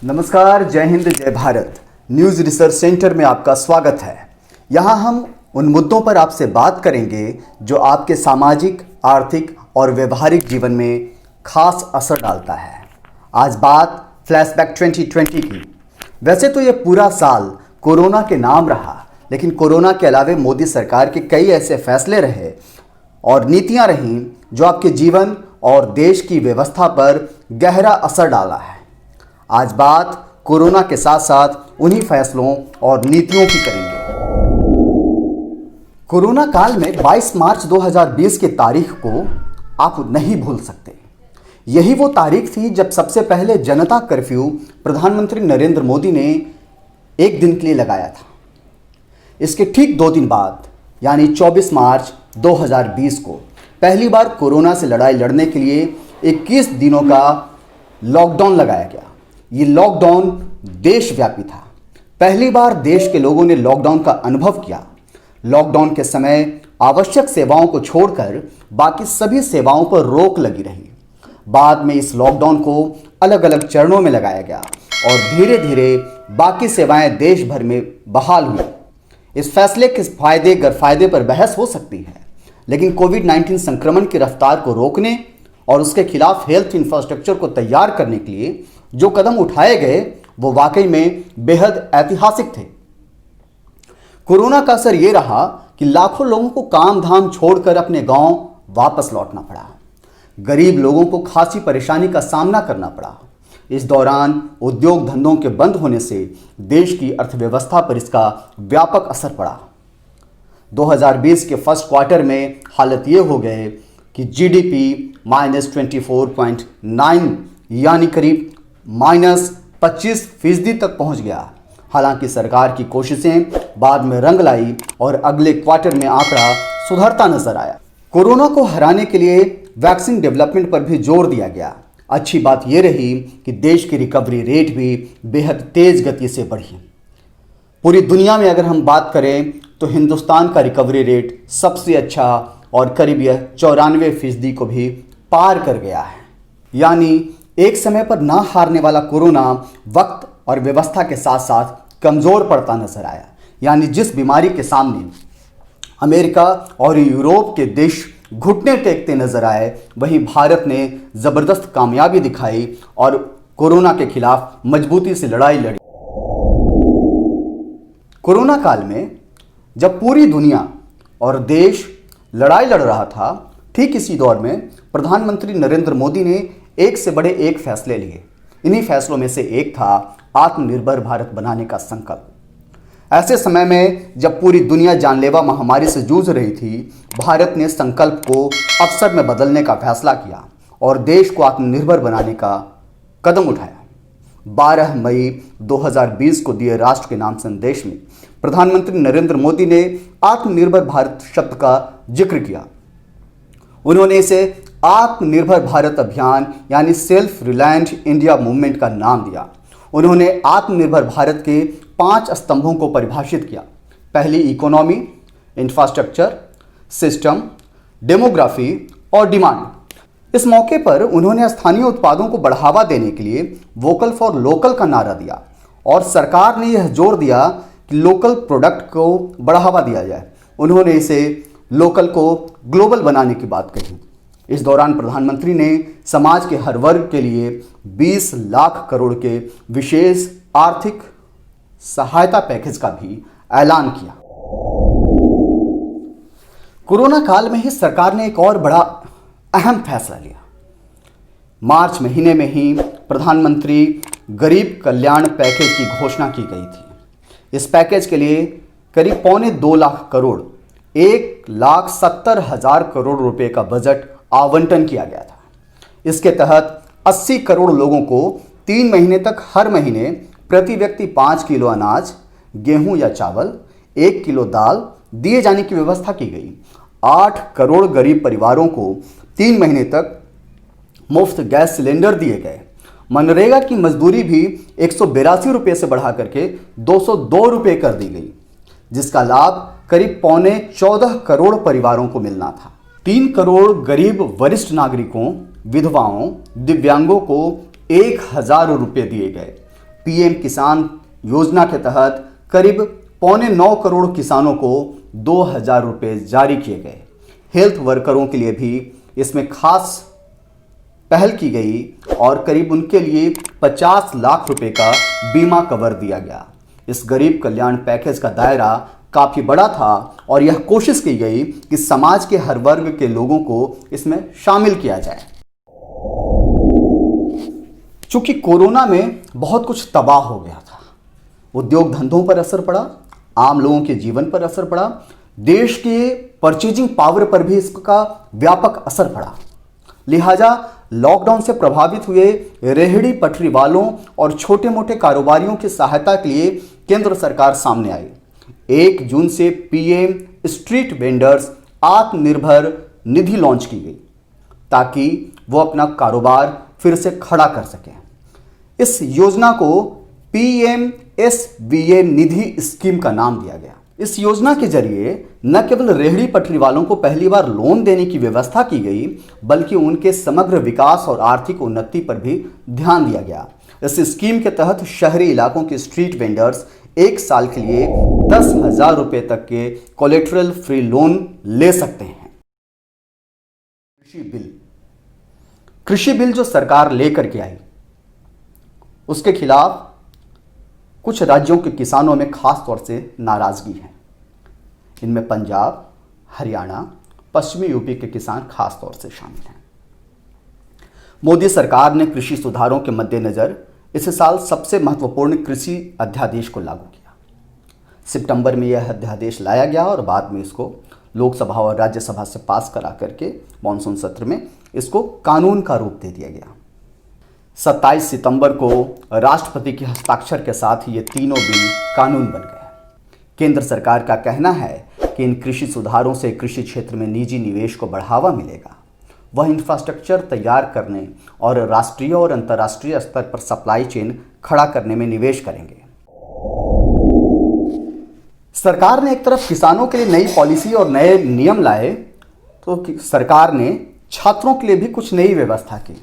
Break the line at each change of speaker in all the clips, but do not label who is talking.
नमस्कार, जय हिंद, जय भारत। न्यूज़ रिसर्च सेंटर में आपका स्वागत है। यहाँ हम उन मुद्दों पर आपसे बात करेंगे जो आपके सामाजिक, आर्थिक और व्यवहारिक जीवन में खास असर डालता है। आज बात फ्लैशबैक 2020 की। वैसे तो ये पूरा साल कोरोना के नाम रहा, लेकिन कोरोना के अलावे मोदी सरकार के कई ऐसे फैसले रहे और नीतियाँ रहीं जो आपके जीवन और देश की व्यवस्था पर गहरा असर डाला है। आज बात कोरोना के साथ साथ उन्हीं फैसलों और नीतियों की करेंगे। कोरोना काल में 22 मार्च 2020 की तारीख को आप नहीं भूल सकते। यही वो तारीख थी जब सबसे पहले जनता कर्फ्यू प्रधानमंत्री नरेंद्र मोदी ने एक दिन के लिए लगाया था। इसके ठीक 2 दिन बाद यानी 24 मार्च 2020 को पहली बार कोरोना से लड़ाई लड़ने के लिए 21 दिनों का लॉकडाउन लगाया गया। ये लॉकडाउन देशव्यापी था। पहली बार देश के लोगों ने लॉकडाउन का अनुभव किया। लॉकडाउन के समय आवश्यक सेवाओं को छोड़कर बाकी सभी सेवाओं पर रोक लगी रही। बाद में इस लॉकडाउन को अलग अलग चरणों में लगाया गया और धीरे धीरे बाकी सेवाएं देश भर में बहाल हुई। इस फैसले के फायदे गैरफायदे पर बहस हो सकती है, लेकिन कोविड-19 संक्रमण की रफ्तार को रोकने और उसके खिलाफ हेल्थ इंफ्रास्ट्रक्चर को तैयार करने के लिए जो कदम उठाए गए वो वाकई में बेहद ऐतिहासिक थे। कोरोना का असर ये रहा कि लाखों लोगों को काम धाम छोड़कर अपने गांव वापस लौटना पड़ा। गरीब लोगों को खासी परेशानी का सामना करना पड़ा। इस दौरान उद्योग धंधों के बंद होने से देश की अर्थव्यवस्था पर इसका व्यापक असर पड़ा। 2020 के फर्स्ट क्वार्टर में हालत ये हो गए कि जीडीपी -24.9 यानी करीब -25% तक पहुंच गया। हालांकि सरकार की कोशिशें बाद में रंग लाई और अगले क्वार्टर में आंकड़ा सुधरता नजर आया। कोरोना को हराने के लिए वैक्सीन डेवलपमेंट पर भी जोर दिया गया। अच्छी बात यह रही कि देश की रिकवरी रेट भी बेहद तेज गति से बढ़ी। पूरी दुनिया में अगर हम बात करें तो हिंदुस्तान का रिकवरी रेट सबसे अच्छा और करीब 94% को भी पार कर गया है। यानी एक समय पर ना हारने वाला कोरोना वक्त और व्यवस्था के साथ साथ कमजोर पड़ता नजर आया। यानी जिस बीमारी के सामने अमेरिका और यूरोप के देश घुटने टेकते नजर आए, वहीं भारत ने जबरदस्त कामयाबी दिखाई और कोरोना के खिलाफ मजबूती से लड़ाई लड़ी। कोरोना काल में जब पूरी दुनिया और देश लड़ाई लड़ रहा था, ठीक इसी दौर में प्रधानमंत्री नरेंद्र मोदी ने एक से बड़े एक फैसले लिए। इन्हीं फैसलों में से एक था आत्मनिर्भर भारत बनाने का संकल्प। ऐसे समय में जब पूरी दुनिया जानलेवा महामारी से जूझ रही थी, भारत ने संकल्प को अवसर में बदलने का फैसला किया और देश को आत्मनिर्भर बनाने का कदम उठाया। 12 मई 2020 को दिए राष्ट्र के नाम संदेश में प्रधानमंत्री नरेंद्र मोदी ने आत्मनिर्भर भारत शब्द का जिक्र किया। उन्होंने इसे आत्मनिर्भर भारत अभियान यानी सेल्फ रिलायंट इंडिया मूवमेंट का नाम दिया। उन्होंने आत्मनिर्भर भारत के 5 स्तंभों को परिभाषित किया। पहली इकोनॉमी, इंफ्रास्ट्रक्चर, सिस्टम, डेमोग्राफी और डिमांड। इस मौके पर उन्होंने स्थानीय उत्पादों को बढ़ावा देने के लिए वोकल फॉर लोकल का नारा दिया और सरकार ने यह जोर दिया कि लोकल प्रोडक्ट को बढ़ावा दिया जाए। उन्होंने इसे लोकल को ग्लोबल बनाने की बात कही। इस दौरान प्रधानमंत्री ने समाज के हर वर्ग के लिए 20 लाख करोड़ के विशेष आर्थिक सहायता पैकेज का भी ऐलान किया। कोरोना काल में ही सरकार ने एक और बड़ा अहम फैसला लिया। मार्च महीने में ही प्रधानमंत्री गरीब कल्याण पैकेज की घोषणा की गई थी। इस पैकेज के लिए करीब 2.25 लाख करोड़ 1,70,000 करोड़ रुपए का बजट आवंटन किया गया था। इसके तहत 80 करोड़ लोगों को 3 महीने तक हर महीने प्रति व्यक्ति 5 किलो अनाज, गेहूं या चावल, 1 किलो दाल दिए जाने की व्यवस्था की गई। 8 करोड़ गरीब परिवारों को 3 महीने तक मुफ्त गैस सिलेंडर दिए गए। मनरेगा की मजदूरी भी 182 रुपये से बढ़ा करके 202 रुपये कर दी गई, जिसका लाभ करीब 14.25 करोड़ परिवारों को मिलना था। 3 करोड़ गरीब वरिष्ठ नागरिकों, विधवाओं, दिव्यांगों को 1,000 रुपये दिए गए। पीएम किसान योजना के तहत करीब 8.25 करोड़ किसानों को 2,000 रुपये जारी किए गए। हेल्थ वर्करों के लिए भी इसमें खास पहल की गई और करीब उनके लिए 50 लाख रुपए का बीमा कवर दिया गया। इस गरीब कल्याण पैकेज का दायरा काफी बड़ा था और यह कोशिश की गई कि समाज के हर वर्ग के लोगों को इसमें शामिल किया जाए। चूंकि कोरोना में बहुत कुछ तबाह हो गया था, उद्योग धंधों पर असर पड़ा, आम लोगों के जीवन पर असर पड़ा, देश के परचेजिंग पावर पर भी इसका व्यापक असर पड़ा। लिहाजा लॉकडाउन से प्रभावित हुए रेहड़ी पटरी वालों और छोटे मोटे कारोबारियों की सहायता के लिए केंद्र सरकार सामने आई। 1 जून से PM street vendors Atmanirbhar Nidhi launch की गई ताकि वो अपना कारोबार फिर से खड़ा कर सकें। इस योजना को PMSVA निधि स्कीम का नाम दिया गया। इस योजना के जरिए न केवल रेहड़ी पटरी वालों को पहली बार लोन देने की व्यवस्था की गई, बल्कि उनके समग्र विकास और आर्थिक उन्नति पर भी ध्यान दिया गया। इस स्कीम के तहत शहरी इलाकों के स्ट्रीट वेंडर्स 1 साल के लिए 10,000 रुपये तक के कोलेटरल फ्री लोन ले सकते हैं। कृषि बिल जो सरकार लेकर के आई, उसके खिलाफ कुछ राज्यों के किसानों में खास तौर से नाराजगी है। इनमें पंजाब, हरियाणा, पश्चिमी यूपी के किसान खास तौर से शामिल हैं। मोदी सरकार ने कृषि सुधारों के मद्देनजर इस साल सबसे महत्वपूर्ण कृषि अध्यादेश को लागू किया। सितंबर में यह अध्यादेश लाया गया और बाद में इसको लोकसभा और राज्यसभा से पास करा करके मानसून सत्र में इसको कानून का रूप दे दिया गया। 27 सितंबर को राष्ट्रपति के हस्ताक्षर के साथ ये तीनों बिल कानून बन गए। केंद्र सरकार का कहना है कि इन कृषि सुधारों से कृषि क्षेत्र में निजी निवेश को बढ़ावा मिलेगा। वह इंफ्रास्ट्रक्चर तैयार करने और राष्ट्रीय और अंतर्राष्ट्रीय स्तर पर सप्लाई चेन खड़ा करने में निवेश करेंगे। सरकार ने एक तरफ किसानों के लिए नई पॉलिसी और नए नियम लाए, तो सरकार ने छात्रों के लिए भी कुछ नई व्यवस्था की।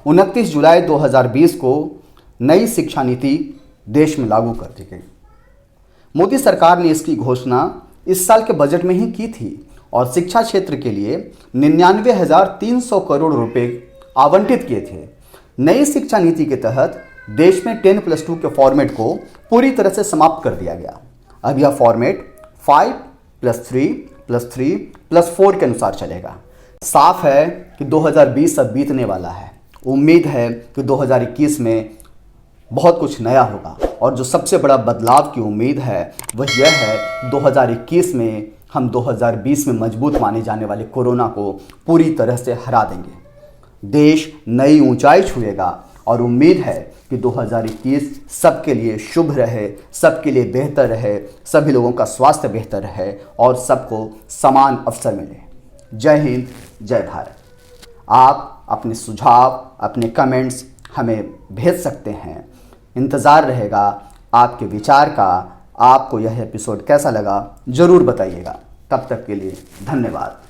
29 जुलाई 2020 को नई शिक्षा नीति देश में लागू कर दी गई। मोदी सरकार ने इसकी घोषणा इस साल के बजट में ही की थी और शिक्षा क्षेत्र के लिए 99,300 करोड़ रुपए आवंटित किए थे। नई शिक्षा नीति के तहत देश में 10+2 के फॉर्मेट को पूरी तरह से समाप्त कर दिया गया। अब यह फॉर्मेट 5+3+3+4 के अनुसार चलेगा। साफ है कि 2020 अब बीतने वाला है। उम्मीद है कि 2021 में बहुत कुछ नया होगा और जो सबसे बड़ा बदलाव की उम्मीद है वह यह है 2021 में हम 2020 में मजबूत माने जाने वाले कोरोना को पूरी तरह से हरा देंगे। देश नई ऊंचाई छुएगा और उम्मीद है कि 2021 सबके लिए शुभ रहे, सबके लिए बेहतर रहे, सभी लोगों का स्वास्थ्य बेहतर रहे और सबको समान अवसर मिले। जय हिंद, जय भारत। आप अपने सुझाव, अपने कमेंट्स हमें भेज सकते हैं। इंतज़ार रहेगा आपके विचार का। आपको यह एपिसोड कैसा लगा ज़रूर बताइएगा। तब तक के लिए धन्यवाद।